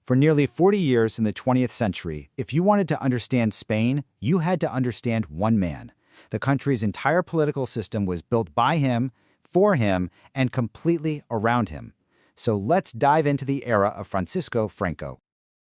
For nearly 40 years in the 20th century, if you wanted to understand Spain, you had to understand one man. The country's entire political system was built by him, for him, and completely around him. So let's dive into the era of Francisco Franco.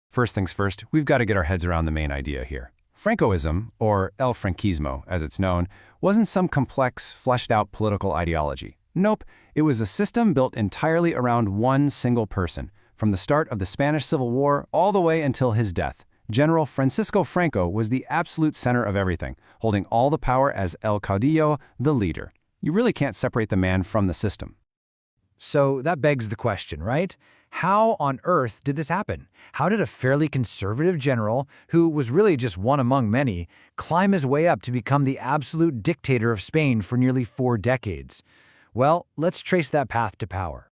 First things first, we've got to get our heads around the main idea here. Francoism, or El Franquismo as it's known, wasn't some complex, fleshed-out political ideology. Nope, it was a system built entirely around one single person, from the start of the Spanish Civil War all the way until his death. General Francisco Franco was the absolute center of everything, holding all the power as El Caudillo, the leader. You really can't separate the man from the system. So that begs the question, right? How on earth did this happen? How did a fairly conservative general, who was really just one among many, climb his way up to become the absolute dictator of Spain for nearly 4 decades? Well, let's trace that path to power.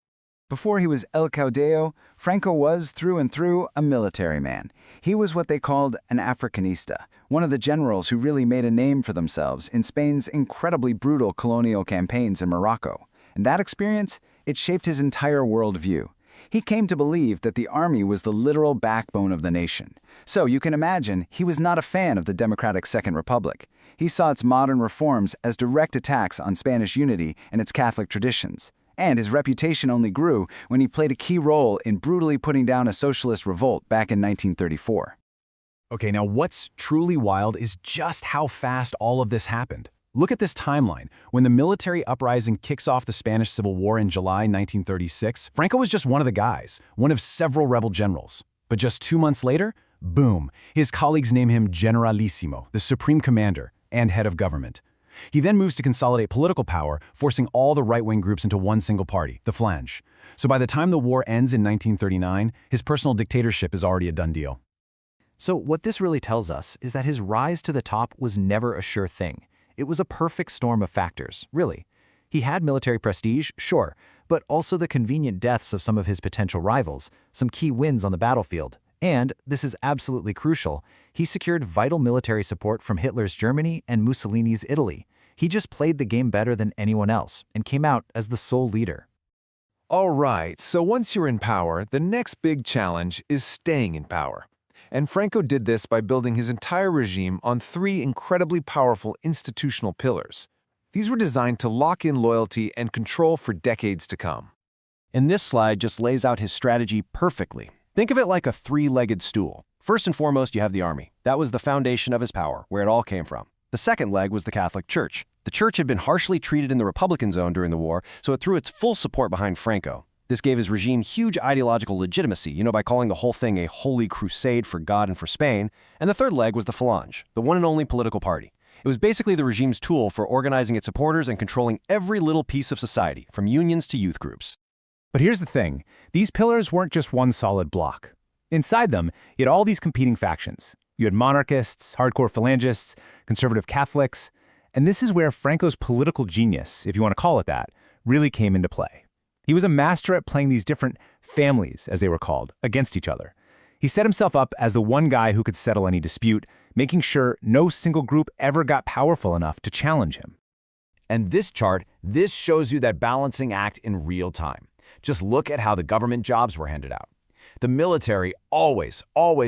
Before he was El Caudillo, Franco was, through and through, a military man. He was what they called an Africanista, one of the generals who really made a name for themselves in Spain's incredibly brutal colonial campaigns in Morocco. And that experience, it shaped his entire worldview. He came to believe that the army was the literal backbone of the nation. So you can imagine he was not a fan of the democratic Second Republic. He saw its modern reforms as direct attacks on Spanish unity and its Catholic traditions. And his reputation only grew when he played a key role in brutally putting down a socialist revolt back in 1934. Okay, now what's truly wild is just how fast all of this happened. Look at this timeline. When the military uprising kicks off the Spanish Civil War in July 1936, Franco was just one of the guys, one of several rebel generals. But just 2 months later, boom, his colleagues name him Generalissimo, the supreme commander and head of government. He then moves to consolidate political power, forcing all the right-wing groups into one single party, the Falange. So by the time the war ends in 1939, his personal dictatorship is already a done deal. So what this really tells us is that his rise to the top was never a sure thing. It was a perfect storm of factors, really. He had military prestige, sure, but also the convenient deaths of some of his potential rivals, some key wins on the battlefield, and, this is absolutely crucial, he secured vital military support from Hitler's Germany and Mussolini's Italy. He just played the game better than anyone else and came out as the sole leader. All right, so once you're in power, the next big challenge is staying in power. And Franco did this by building his entire regime on 3 incredibly powerful institutional pillars. These were designed to lock in loyalty and control for decades to come. And this slide just lays out his strategy perfectly. Think of it like a 3-legged stool. First and foremost, you have the army. That was the foundation of his power, where it all came from. The second leg was the Catholic Church. The church had been harshly treated in the Republican zone during the war, so it threw its full support behind Franco. This gave his regime huge ideological legitimacy, by calling the whole thing a holy crusade for God and for Spain. And the third leg was the Falange, the one and only political party. It was basically the regime's tool for organizing its supporters and controlling every little piece of society, from unions to youth groups. But here's the thing, these pillars weren't just one solid block. Inside them, you had all these competing factions. You had monarchists, hardcore phalangists, conservative Catholics, and this is where Franco's political genius, if you want to call it that, really came into play. He was a master at playing these different families, as they were called, against each other. He set himself up as the one guy who could settle any dispute, making sure no single group ever got powerful enough to challenge him. And this chart, this shows you that balancing act in real time. Just look at how the government jobs were handed out. The military always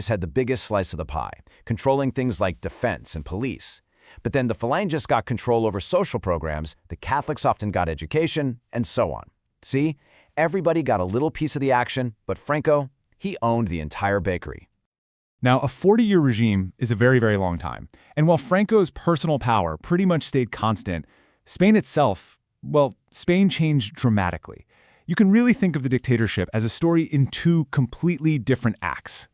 had the biggest slice of the pie, controlling things like defense and police. But then the Phalangists got control over social programs, the Catholics often got education, and so on. See, everybody got a little piece of the action, but Franco, he owned the entire bakery. Now, a 40-year regime is a very, very long time. And while Franco's personal power pretty much stayed constant, Spain itself, well, Spain changed dramatically. You can really think of the dictatorship as a story in 2 completely different acts.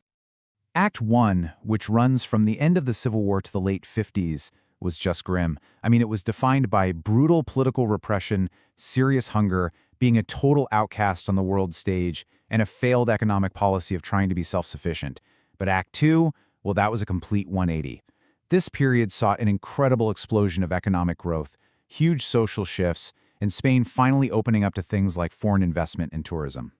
Act 1, which runs from the end of the Civil War to the late 50s, was just grim. It was defined by brutal political repression, serious hunger, being a total outcast on the world stage, and a failed economic policy of trying to be self-sufficient. But Act 2, well, that was a complete 180. This period saw an incredible explosion of economic growth, huge social shifts, and Spain finally opening up to things like foreign investment and tourism.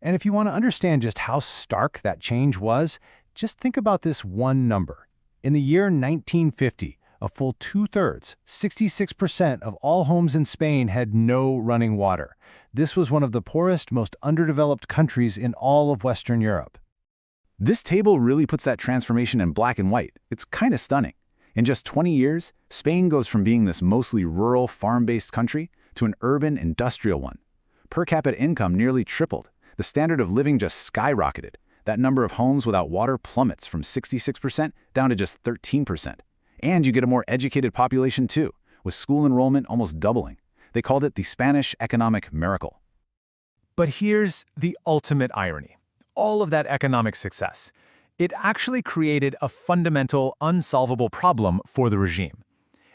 And if you want to understand just how stark that change was, just think about this one number. In the year 1950, a full 2/3, 66% of all homes in Spain had no running water. This was one of the poorest, most underdeveloped countries in all of Western Europe. This table really puts that transformation in black and white. It's kind of stunning. In just 20 years, Spain goes from being this mostly rural, farm-based country to an urban, industrial one. Per capita income nearly tripled. The standard of living just skyrocketed. That number of homes without water plummets from 66% down to just 13%. And you get a more educated population too, with school enrollment almost doubling. They called it the Spanish economic miracle. But here's the ultimate irony. All of that economic success, it actually created a fundamental, unsolvable problem for the regime.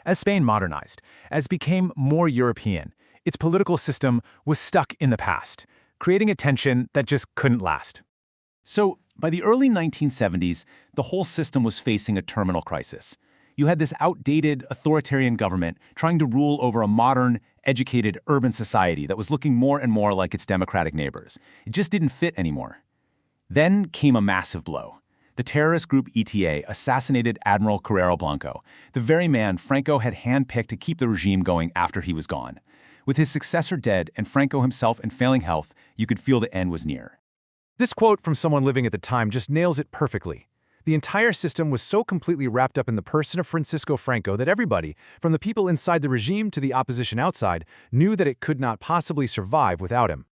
As Spain modernized, as became more European, its political system was stuck in the past, creating a tension that just couldn't last. So, by the early 1970s, the whole system was facing a terminal crisis. You had this outdated, authoritarian government trying to rule over a modern, educated, urban society that was looking more and more like its democratic neighbors. It just didn't fit anymore. Then came a massive blow. The terrorist group ETA assassinated Admiral Carrero Blanco, the very man Franco had handpicked to keep the regime going after he was gone. With his successor dead and Franco himself in failing health, you could feel the end was near. This quote from someone living at the time just nails it perfectly. The entire system was so completely wrapped up in the person of Francisco Franco that everybody, from the people inside the regime to the opposition outside, knew that it could not possibly survive without him.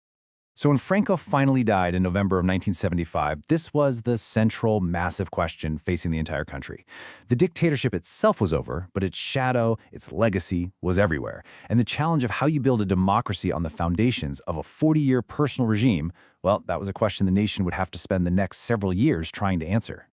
So when Franco finally died in November of 1975, this was the central, massive question facing the entire country. The dictatorship itself was over, but its shadow, its legacy, was everywhere. And the challenge of how you build a democracy on the foundations of a 40-year personal regime, well, that was a question the nation would have to spend the next several years trying to answer.